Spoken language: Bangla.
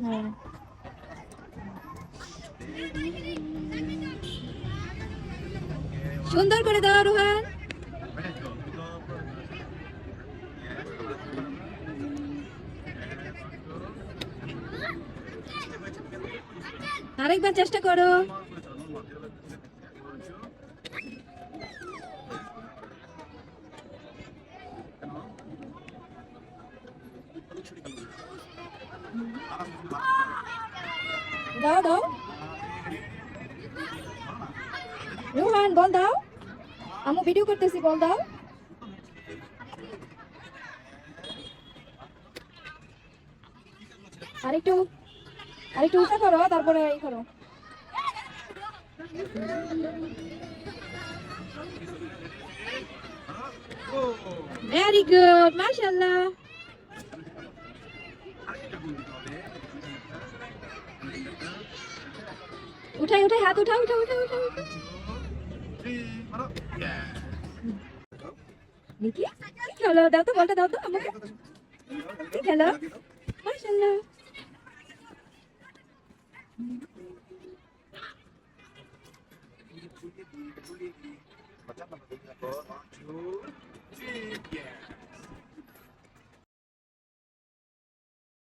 হ্যাঁ, সুন্দর করে দাও রোহান। আরেকবার চেষ্টা করো। দাও দাও রোহান, বল দাও। আমি ভিডিও করতেছি, বল দাও। আরেকটু আরেকটু উঁচা করো, তারপরে এই করো। ভেরি গুড, মাশাআল্লাহ। উঠাই উঠাই হাত উঠাও, উঠাও উঠাও উঠাও উঠাও। দেখি কি খেলো, দাও তো বলটা, দাও তো আমাকে। কি খেলো, মাশাআল্লাহ।